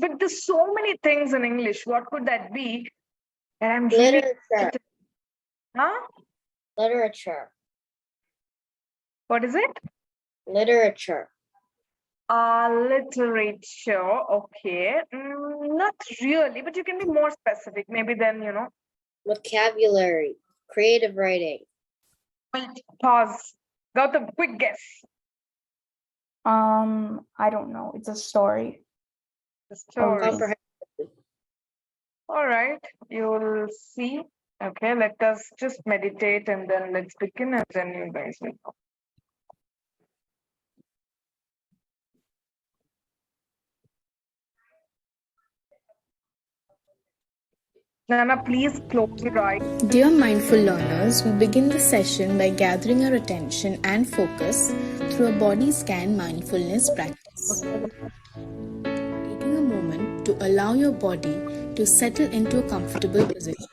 But there's so many things in English. What could that be? And I'm Literature. Huh? Literature. What is it? Literature. Literature. Okay. Not really, but you can be more specific. Maybe then, Vocabulary. Creative writing. Wait, pause. Gautam, quick guess. I don't know. It's a story. The story. Comprehensive. All right, you'll see. Okay, let us just meditate and then let's begin and then you guys will know. Nana, please close your eyes. Dear mindful learners, we begin the session by gathering our attention and focus through a body scan mindfulness practice. Taking a moment to allow your body to settle into a comfortable position.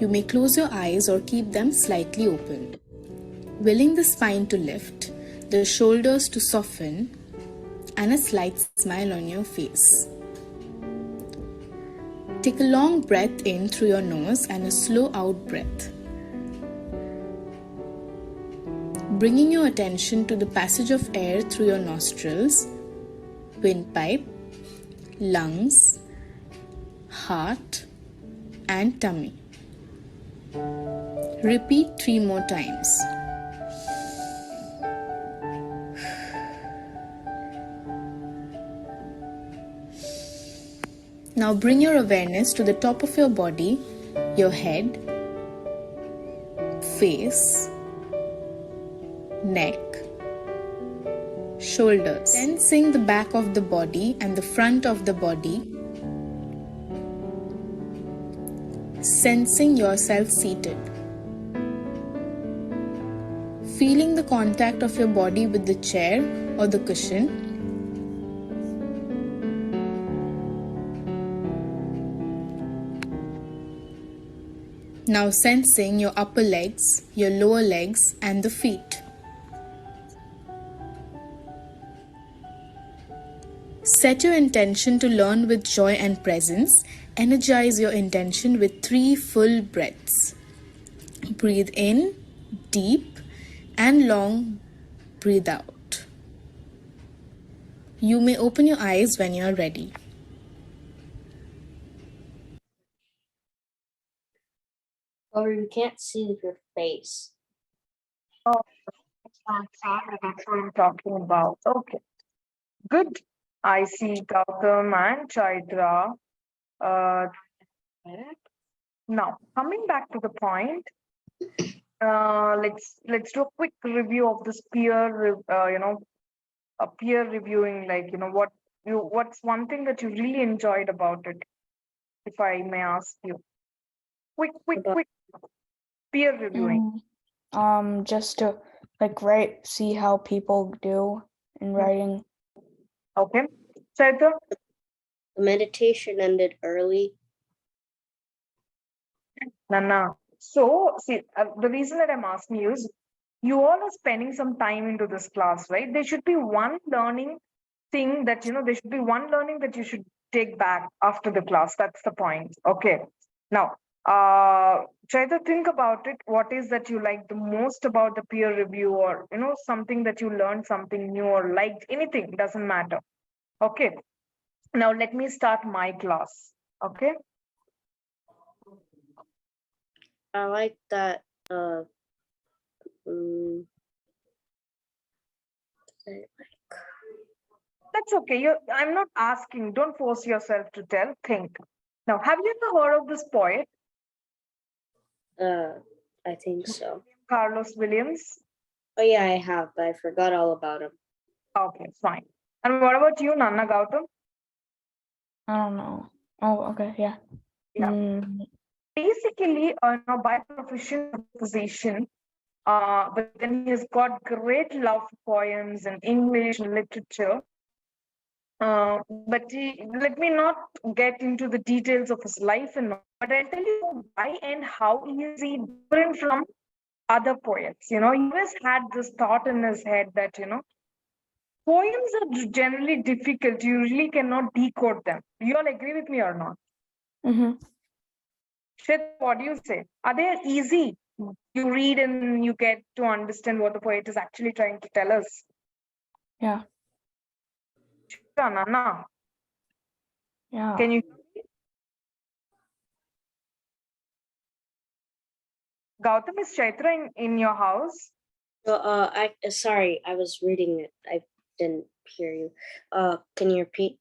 You may close your eyes or keep them slightly open. Willing the spine to lift, the shoulders to soften, and a slight smile on your face. Take a long breath in through your nose and a slow out breath. Bringing your attention to the passage of air through your nostrils, windpipe, lungs, heart, and tummy. Repeat 3 more times. Now bring your awareness to the top of your body, your head, face, neck, shoulders. Sensing the back of the body and the front of the body. Sensing yourself seated. Feeling the contact of your body with the chair or the cushion. Now sensing your upper legs, your lower legs, and the feet. Set your intention to learn with joy and presence. Energize your intention with 3 full breaths. Breathe in, deep and long. Breathe out. You may open your eyes when you are ready. Or you can't see your face. Oh, that's what I'm talking about. Okay, good. I see Gautam and Chaitra. Now, coming back to the point, let's do a quick review of this a peer reviewing. Like, what's one thing that you really enjoyed about it, if I may ask you. Quick peer reviewing. Just to see how people do in writing. Okay, Chaitra. The meditation ended early. Nana. So, see, the reason that I'm asking you is you all are spending some time into this class, right? There should be one learning thing that, there should be one learning that you should take back after the class. That's the point. Okay. Now, try to think about it. What is that you like the most about the peer review, or, something that you learned something new or liked, anything, doesn't matter. Okay. Now, let me start my class. Okay. I like that. That's okay. I'm not asking. Don't force yourself to tell. Think. Now, have you ever heard of this poet? I think so. Carlos Williams. Oh yeah, I have, but I forgot all about him. Okay, fine. And what about you, Nana Gautam? I don't know. Oh, okay, yeah. Yeah. Basically, by profession, physician, but then he's got great love for poems and English and literature. But let me not get into the details of his life and all, but I'll tell you why and how is he different from other poets. He always had this thought in his head that, Poems are generally difficult. You really cannot decode them. You all agree with me or not? Mm-hmm. Shit, what do you say? Are they easy? You read and you get to understand what the poet is actually trying to tell us. Yeah. Nana, Yeah. can you? Gautam, is Chaitra in your house? Sorry, I was reading it. I didn't hear you. Can you repeat?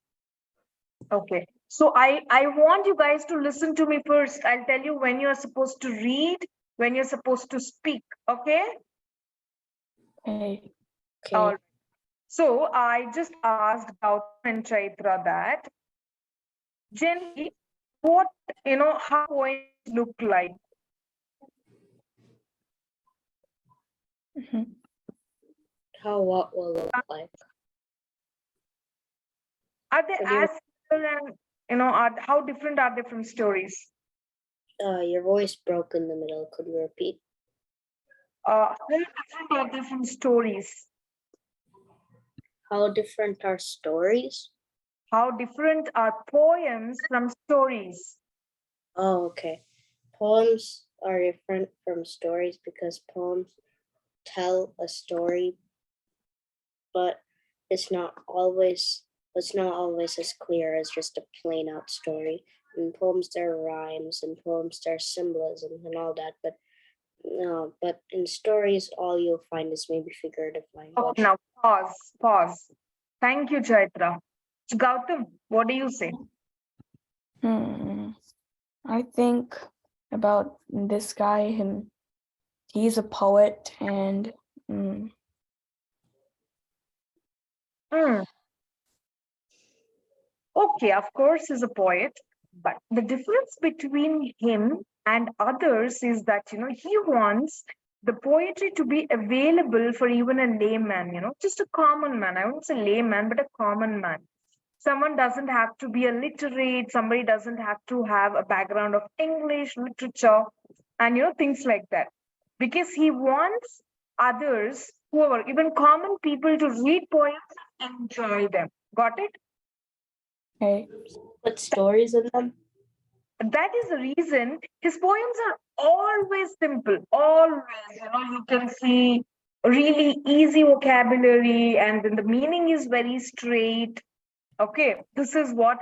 Okay. So I want you guys to listen to me first. I'll tell you when you're supposed to read, when you're supposed to speak. Okay? Okay. Okay. All right. So I just asked Gautam and Chaitra that generally, what how poems look like. Mm-hmm. How what will look like? Are they Could you- as similar and how different are they from stories? your voice broke in the middle. Could you repeat? How different are they from stories? How different are stories? How different are poems from stories? Oh, okay. Poems are different from stories because poems tell a story, but it's not always as clear as just a plain out story. In poems there are rhymes, and poems there are symbolism and all that, but no, but in stories all you'll find is maybe figurative language. Okay, now pause. Thank you, Chaitra. Gautam, what do you say? I think about this guy, he's a poet, and Okay, of course, he's a poet, but the difference between him and others is that, he wants the poetry to be available for even a layman, just a common man. I won't say layman, but a common man. Someone doesn't have to be a literate, somebody doesn't have to have a background of English, literature, and, things like that. Because he wants others, whoever, even common people, to read poems and enjoy them. Got it? okay. Put stories in them. That is the reason his poems are always simple. Always, you can see really easy vocabulary, and then the meaning is very straight. Okay, this is what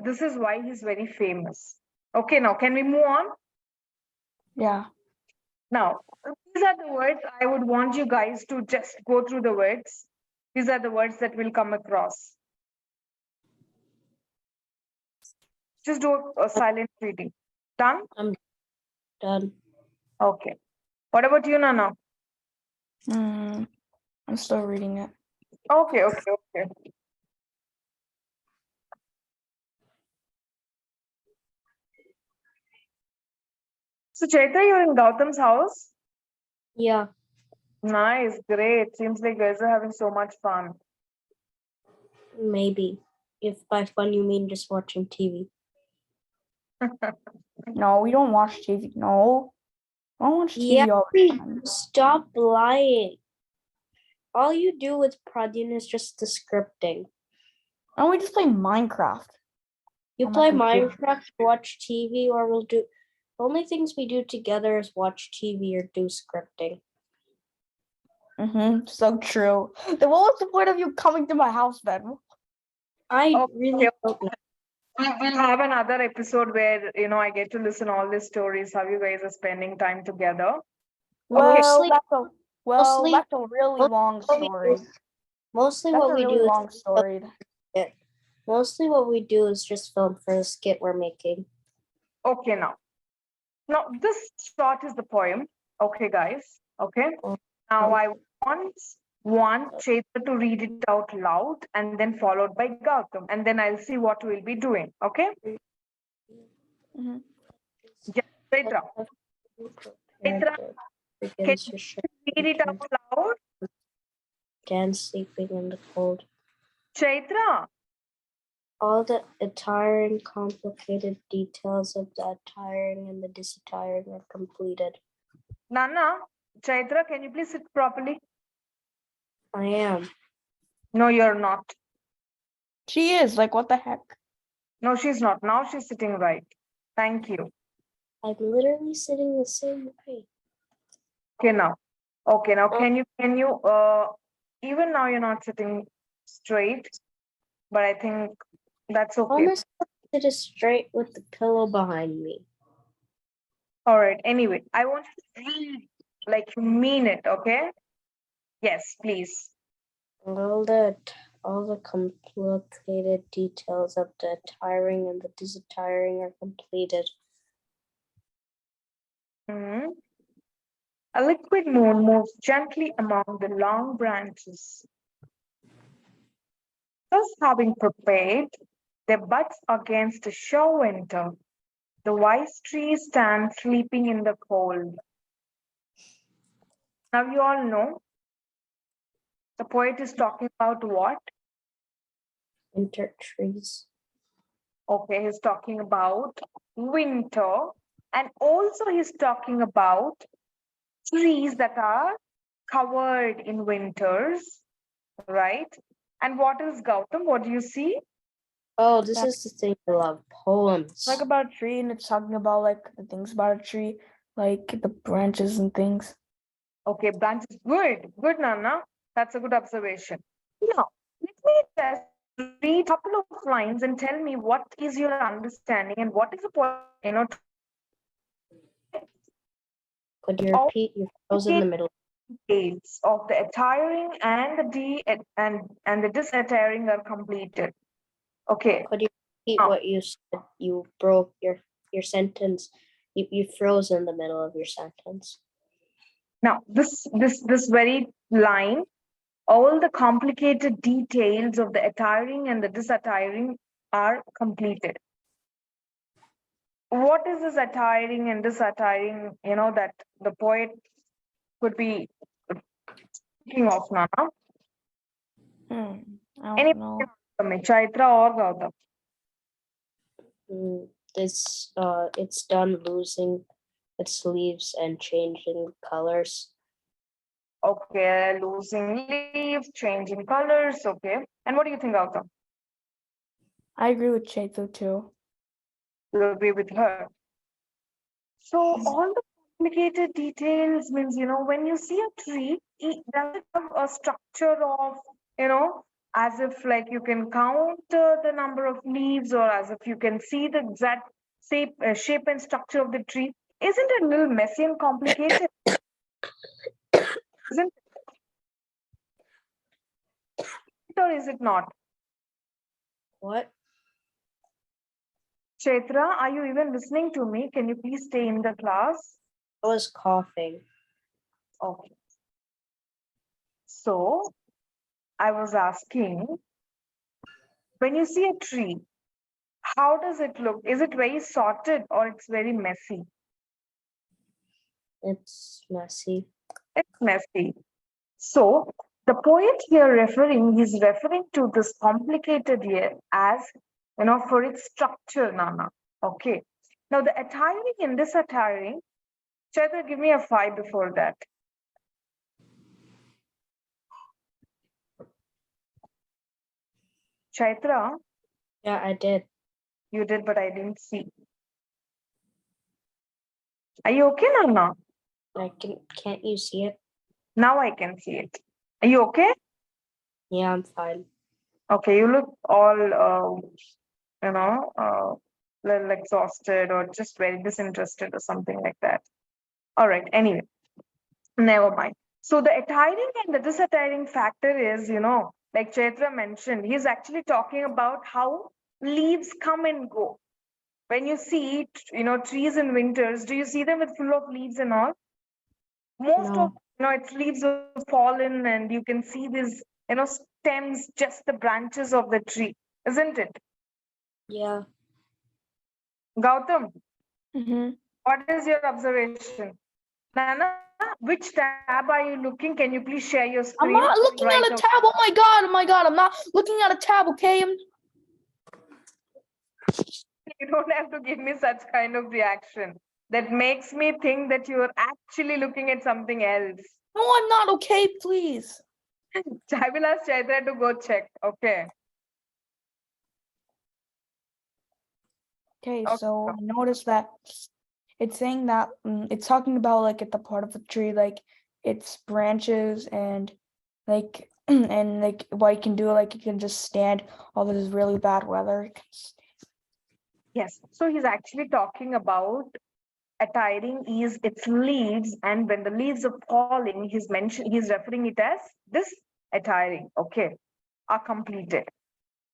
this is why he's very famous. Okay, now can we move on? Yeah. Now, these are the words I would want you guys to just go through the words. These are the words that will come across. Just do a silent reading. Done? I'm done. Okay. What about you, Nana? I'm still reading it. Okay. So, Chaitra, you're in Gautam's house? Yeah, Nice, great. Seems like you guys are having so much fun. maybe. If by fun you mean just watching TV. No, we don't watch TV. No. I don't watch TV all the time. Stop lying. All you do with Pradyan is just the scripting. No, we just play Minecraft. You on play my computer. Minecraft, watch TV, or we'll do. The only things we do together is watch TV or do scripting. So true. Then what was the point of you coming to my house then? I Okay. really don't know. We'll have another episode where, I get to listen all these stories, how you guys are spending time together. Well, Mostly- that's a really long story. Mostly That's what a we really do long story. Mostly what we do is just film for the skit we're making. Okay, now. Now, this short is the poem. Okay, guys. Okay. Now, I want Chaitra to read it out loud and then followed by Gautam. And then I'll see what we'll be doing. Okay? Mhm. Yeah, Chaitra. Chaitra, can you read it out loud? Again, sleeping in the cold. Chaitra. All the attiring, complicated details of the attiring and the disattiring are completed. Nana, Chaitra, can you please sit properly? I am. No, you're not. She is. Like, what the heck? No, she's not. Now she's sitting right. Thank you. I'm literally sitting the same way. Okay, now. Okay, now can you even now you're not sitting straight, but I think that's okay. Almost sit straight with the pillow behind me. All right. Anyway, I want you to read like you mean it, okay? Yes, please. All the complicated details of the attiring and the disattiring are completed. Mhm. A liquid moon moves gently among the long branches. Thus, having prepared their buds against a sure winter, the wise trees stand sleeping in the cold. Now, you all know the poet is talking about what? Winter trees. Okay, he's talking about winter, and also he's talking about trees that are covered in winters, right? And what is Gautam? What do you see? Oh, this is the thing I love. Poems. It's like about a tree, and it's talking about like the things about a tree, like the branches and things. Okay, branches. Good, Nana. That's a good observation. Now, let me just read a couple of lines and tell me what is your understanding and what is the point, Could you repeat? You froze in the middle. details of the attiring and the disattiring are completed. Okay. Could you repeat what you said? You broke your sentence. You froze in the middle of your sentence. Now, this very line, all the complicated details of the attiring and the disattiring are completed. What is this attiring and disattiring, that the poet could be speaking of, Nana? I don't know. Chaitra or Gautam? It's done losing its leaves and changing colors. Okay, losing leaves, changing colors. Okay. And what do you think, Gautam? I agree with Chaithu too. You agree with her. So all the complicated details means, when you see a tree, does it have a structure of, as if like you can count the number of leaves, or as if you can see the exact shape and structure of the tree? Isn't it a little messy and complicated? Isn't it? Or is it not? What? Chaitra, are you even listening to me? Can you please stay in the class? I was coughing. Okay. So I was asking, when you see a tree, how does it look? Is it very sorted or it's very messy? It's messy. It's messy. So the poet here he's referring to this complicated year as, for its structure, Nana. Okay. Now the attiring and disattiring, Chaitra, give me a 5 before that. Chaitra, Yeah, I did. you did, but I didn't see. Are you okay, Nana? Can't you see it? Now I can see it. Are you okay? Yeah, I'm fine. Okay, you look all, little exhausted or just very disinterested or something like that. All right, anyway, never mind. So the attiring and the disattiring factor is, like Chaitra mentioned, he's actually talking about how leaves come and go. When you see, trees in winters, do you see them with full of leaves and all? Most No. of, its leaves have fallen and you can see these, stems, just the branches of the tree, isn't it? Yeah. Gautam, Mm-hmm. what is your observation? Nana, which tab are you looking? Can you please share your screen? I'm not looking at a tab. Oh my god, I'm not looking at a tab, okay? You don't have to give me such kind of reaction. That makes me think that you are actually looking at something else. No, I'm not, okay, please. I will ask Chaitra to go check. Okay. Okay, Okay. so I noticed that it's saying that it's talking about like at the part of the tree, like its branches and like and like what you can do, like you can just stand all this really bad weather. Yes. So he's actually talking about attiring is its leaves, and when the leaves are falling, he's referring it as this attiring. Okay, are completed.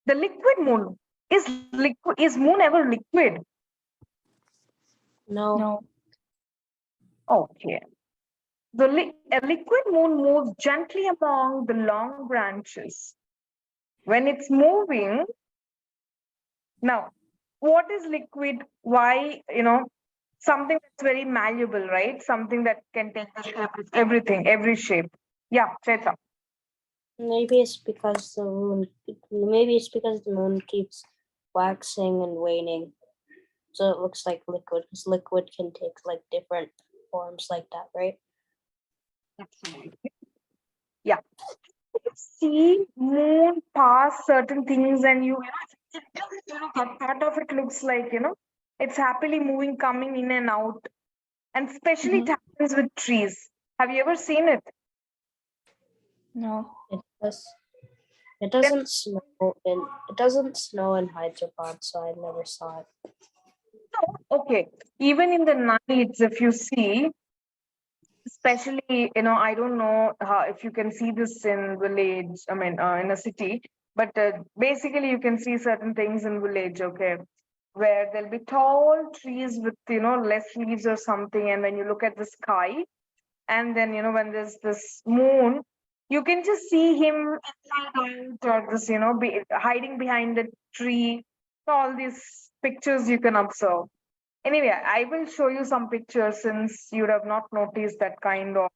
The liquid moon is moon ever liquid? No. No, Okay. A liquid moon moves gently among the long branches. When it's moving, now, what is liquid? Why, something that's very malleable, right? Something that can take the shape of everything, every shape. Yeah, Chaitra. Maybe it's because the moon. Maybe it's because the moon keeps waxing and waning, so it looks like liquid. Because liquid can take like different forms like that, right? Absolutely. Yeah. See moon pass certain things, and that part of it looks like, it's happily moving, coming in and out. And especially it happens with trees. Have you ever seen it? no. It does. It doesn't snow in. It doesn't snow in Hyderabad, so I never saw it. Okay. Even in the nights, if you see, especially, I don't know how, if you can see this in village, I mean, in a city, but basically you can see certain things in village, okay, where there'll be tall trees with, less leaves or something. And when you look at the sky, and then, when there's this moon, you can just see him inside out, or this, hiding behind the tree. All these pictures you can observe. Anyway, I will show you some pictures since you have not noticed that kind of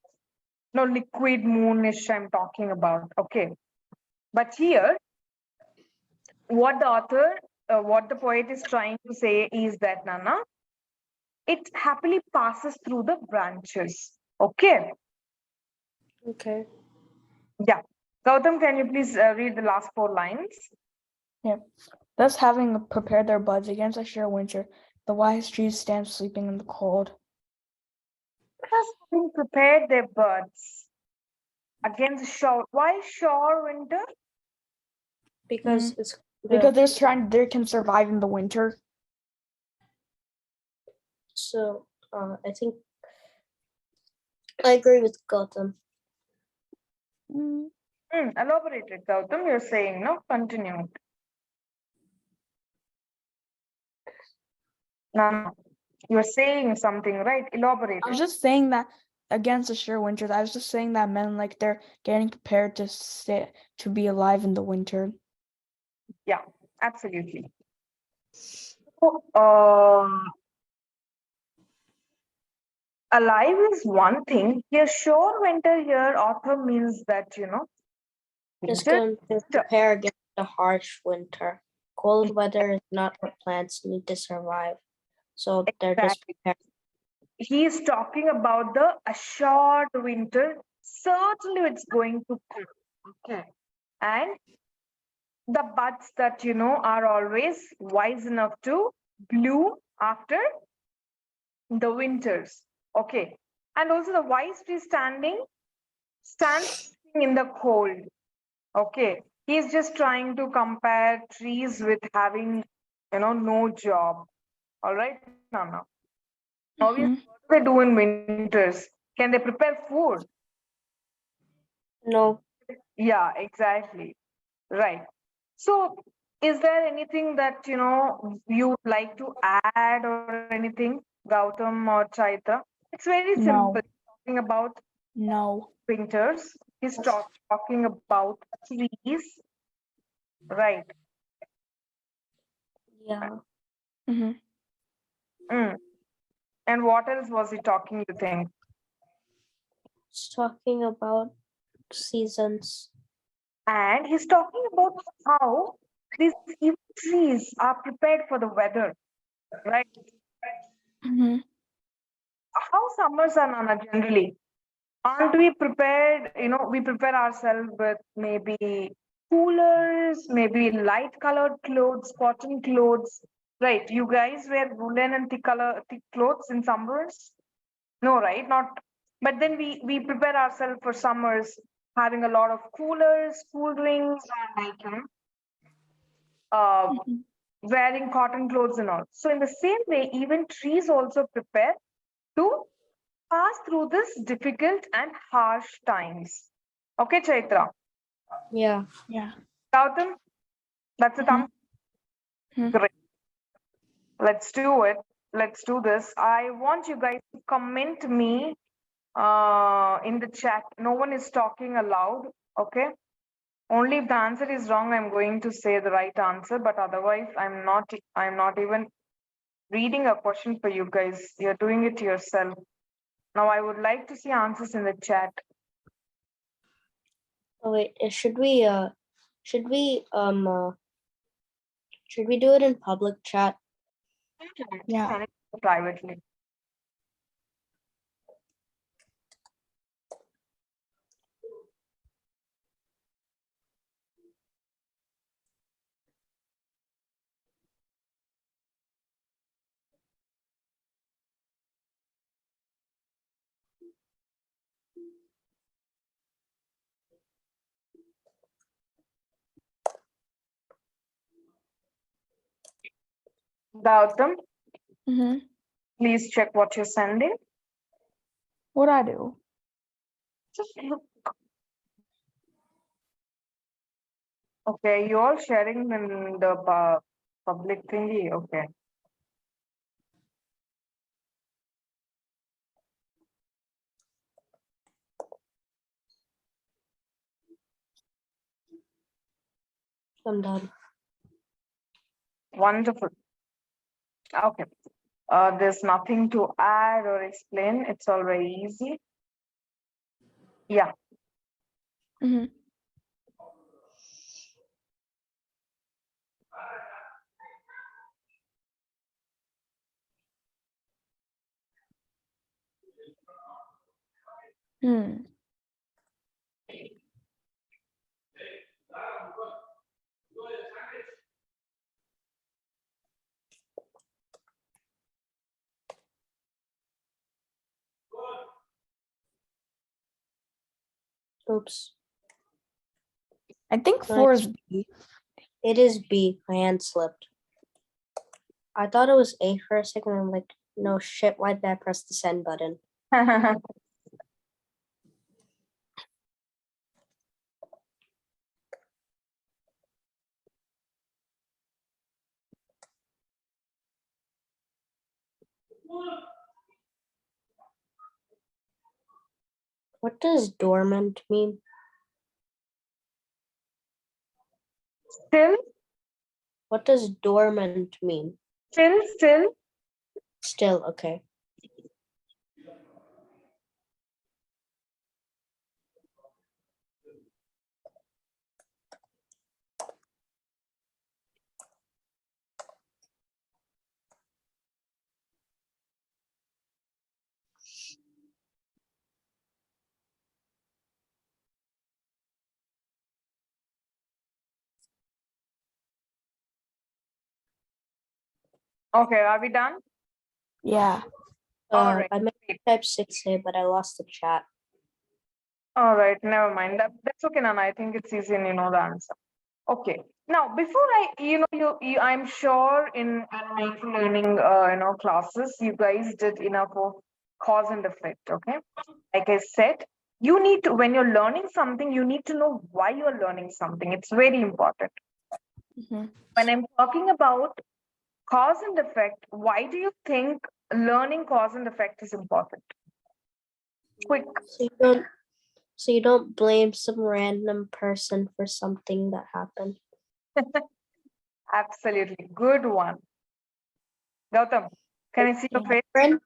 liquid moonish I'm talking about. Okay. But here, what what the poet is trying to say is that, Nana, it happily passes through the branches. Okay. Okay. Yeah. Gautam, can you please read the last 4 lines? Yeah. Thus, having prepared their buds against a sure winter, the wise trees stand sleeping in the cold. Thus having prepared their buds against shore. Why shore winter? Because it's Because they can survive in the winter. so. I think I agree with Gautam. Elaborate it, Gautam. You're saying, no? Continue. No, you're saying something, right? Elaborate I was it. just saying that against the sure winters. I was just saying that men, like, they're getting prepared to be alive in the winter. Yeah, absolutely. So, alive is one thing. Here, sure winter here, author means that, It's winter. going to prepare against a harsh winter. Cold weather is not what plants need to survive, so they're just Exactly. prepared. He is talking about the assured winter. Certainly, it's going to come. Okay. And the buds that, are always wise enough to bloom after the winters. Okay. And also the wise tree stands in the cold. Okay. He's just trying to compare trees with having, no job. All right, Nana. Obviously, what do they do in winters? Can they prepare food? No, Yeah, exactly. Right. So, is there anything that, you would like to add or anything, Gautam or Chaitra? It's very simple. No, Talking about no. winters, he's talking about trees, right? yeah, Mm-hmm. Mm. And what else was he talking, you think? it's talking about seasons. And he's talking about how these even trees are prepared for the weather, right? Mm-hmm. How summers are, Nana, generally? Aren't we prepared? We prepare ourselves with maybe coolers, maybe light colored clothes, cotton clothes. Right. You guys wear woolen and thick clothes in summers? No, right? Not. But then we prepare ourselves for summers, having a lot of coolers, cool drinks, and Mhm. wearing cotton clothes and all. So in the same way, even trees also prepare to pass through this difficult and harsh times. Okay, Chaitra. Yeah. Yeah. Gautam, that's a thumb. Mhm. Great. Let's do it. Let's do this. I want you guys to comment me in the chat. No one is talking aloud. Okay. Only if the answer is wrong, I'm going to say the right answer. But otherwise, I'm not even reading a question for you guys. You're doing it yourself. Now, I would like to see answers in the chat. Oh wait, should we do it in public chat? Yeah. Send it privately. Gautam, Mm-hmm. please check what you're sending. What I do? Just look. Okay, you're all sharing in the public thingy. Okay. I'm done. Wonderful. Okay. There's nothing to add or explain. It's all very easy. Yeah. Mm-hmm. Hmm. Oops. I think No, 4 is B. it is B. My hand slipped. I thought it was A for a second. I'm like, no shit. Why did I press the send button? What does dormant mean? Still, What does dormant mean? still. Still, okay. Okay, are we done? Yeah. All right. I meant to type 6A, but I lost the chat. All right, never mind. That's okay, Nana. I think it's easy and you know the answer. Okay. Now, before I'm sure in mindful learning, classes, you guys did enough of cause and effect. Okay. Like I said, you need to, when you're learning something, you need to know why you're learning something. It's very important. Mm-hmm. When I'm talking about cause and effect, why do you think learning cause and effect is important? Quick. So you don't blame some random person for something that happened. Absolutely. Good one. Gautam, can I see your face?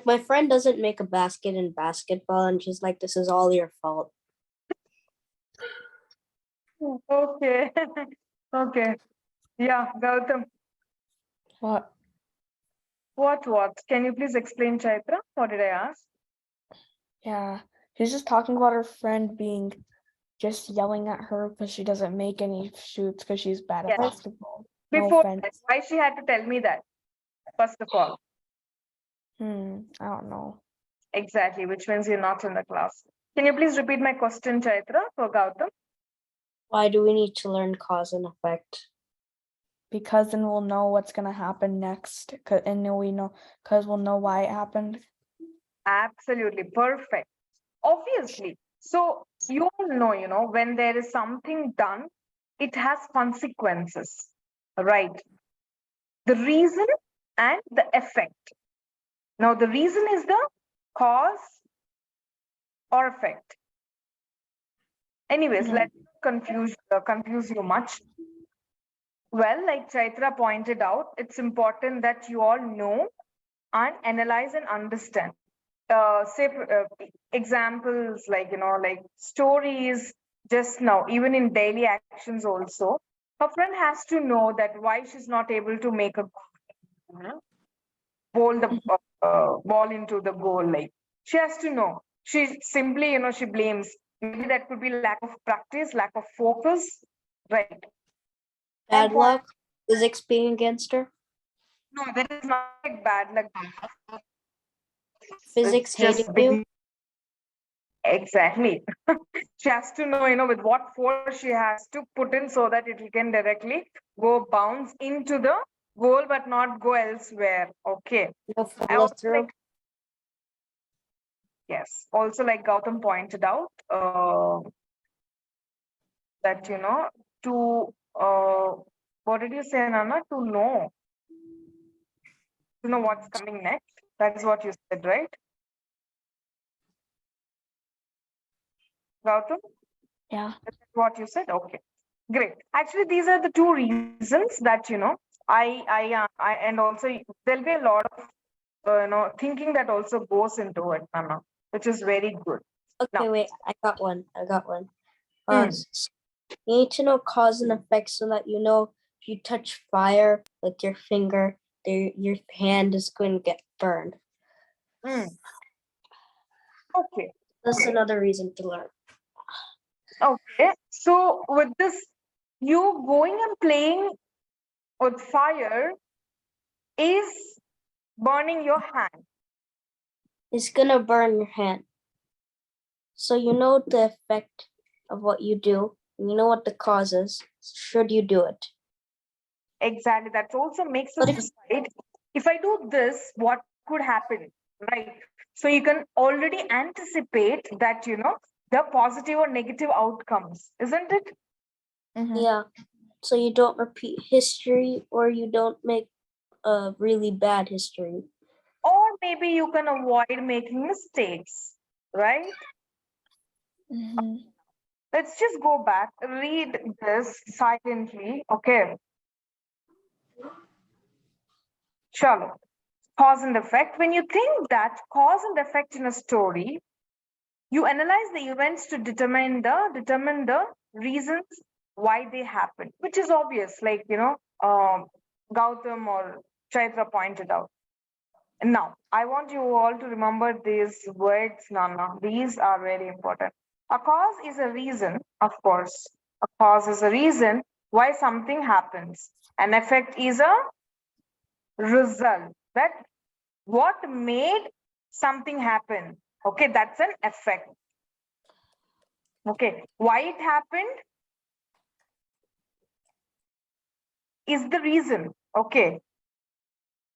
My friend doesn't make a basket in basketball, and she's like, "This is all your fault." Okay. Okay. Yeah, Gautam. What? What? Can you please explain, Chaitra? What did I ask? Yeah. She's just talking about her friend being just yelling at her because she doesn't make any shoots because she's bad at Yes. basketball. No Before offense. that, why she had to tell me that? First of all, I don't know. exactly, which means you're not in the class. Can you please repeat my question, Chaitra, for Gautam? Why do we need to learn cause and effect? Because then we'll know what's gonna happen next. And then we'll know why it happened. Absolutely perfect. Obviously. So you all know, when there is something done, it has consequences, right? The reason and the effect. Now, the reason is the cause or effect. Anyways, Mhm. let's not confuse you much. Well, like Chaitra pointed out, it's important that you all know and analyze and understand. Say examples like like stories just now, even in daily actions also. Her friend has to know that why she's not able to make a bowl the ball into the goal. Like she has to know. She simply she blames. Maybe that could be lack of practice, lack of focus, right? Bad And luck? Physics being against her? no, there is not like bad luck. Physics It's just hating you? exactly. She has to know, with what force she has to put in so that it can directly go bounce into the goal, but not go elsewhere. Okay. No I follow also through? yes. Also, like Gautam pointed out, that to what did you say, Nana? To know what's coming next. That is what you said, right, Gautam? Yeah. That's what you said. Okay, great. Actually, these are the two reasons that I and also there'll be a lot of thinking that also goes into it, Nana, which is very good. Okay, Now, wait, I got one. Mm. You need to know cause and effect so that you know if you touch fire with your finger, your hand is going to get burned. Okay. That's another reason to learn. Okay. So with this, you going and playing with fire is burning your hand. It's going to burn your hand. So you know the effect of what you do, and you know what the cause is. Should you do it? Exactly. That also makes But us decide if I do this, what could happen, right? So you can already anticipate that, the positive or negative outcomes, isn't it? Yeah. So you don't repeat history or you don't make a really bad history. Or maybe you can avoid making mistakes, right? Let's just go back, read this silently. Okay. Shalom. Cause and effect. When you think that cause and effect in a story, you analyze the events to determine the reasons why they happen, which is obvious, like Gautam or Chaitra pointed out. And now I want you all to remember these words, Nana. These are very important. A cause is a reason, of course. A cause is a reason why something happens. An effect is a result. That what made something happen. Okay, that's an effect. Okay, why it happened is the reason. Okay,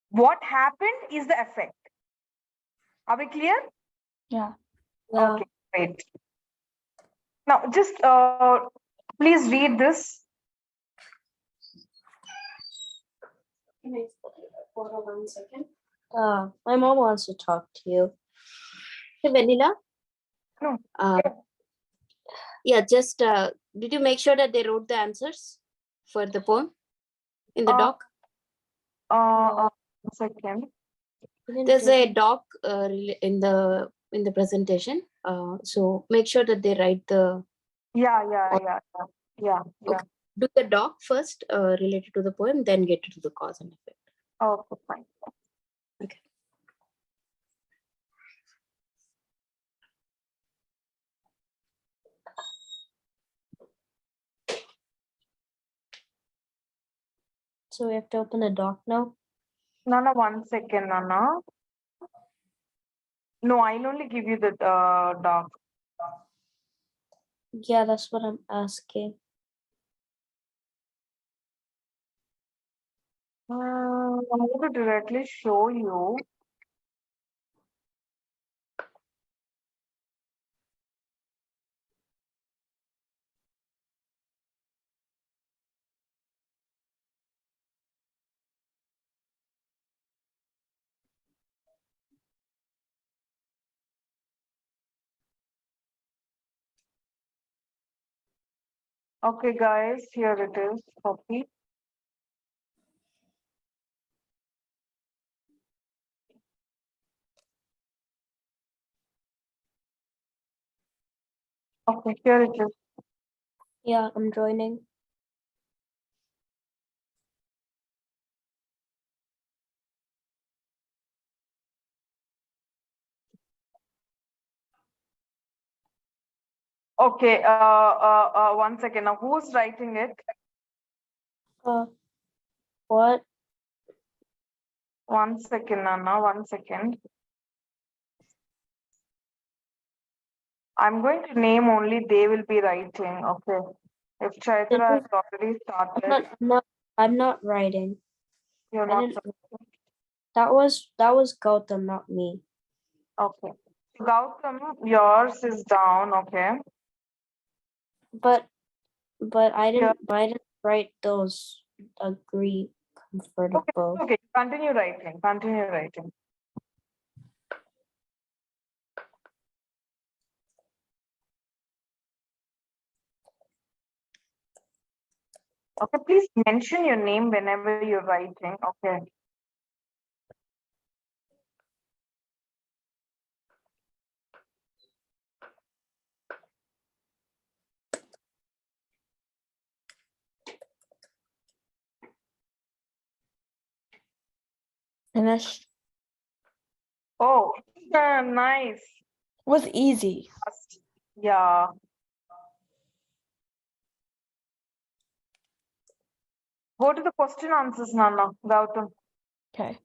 what happened is the effect. Are we clear? Yeah. Yeah. Okay, great. Now, just please read this. Hold on 1 second. My mom wants to talk to you. Hey, Vanilla. No. Yeah, just did you make sure that they wrote the answers for the poem in the doc? 1 second. There's a doc in the presentation. So make sure that they write the Yeah. Okay. Do the doc first related to the poem, then get to the cause and effect. Okay, fine. Okay. So we have to open the doc now. Nana, 1 second, Nana. No, I'll only give you the doc. Yeah, that's what I'm asking. I'm going to directly show you. Okay, guys, here it is. Copy. Okay, here it is. Yeah, I'm joining. Okay, 1 second. Now, who's writing it? What? 1 second, Nana. 1 second. I'm going to name only they will be writing. Okay. If Chaitra has already started, I'm not writing. you're I not. didn't. That was Gautam, not me. Okay. Gautam, yours is down. Okay. But I didn't write those agree comfortable. Okay. Continue writing. Continue writing. Okay. Please mention your name whenever you're writing. Okay. Finished. Oh, nice. Was easy. Yeah. Go to the question answers, Nana. Gautam. Okay.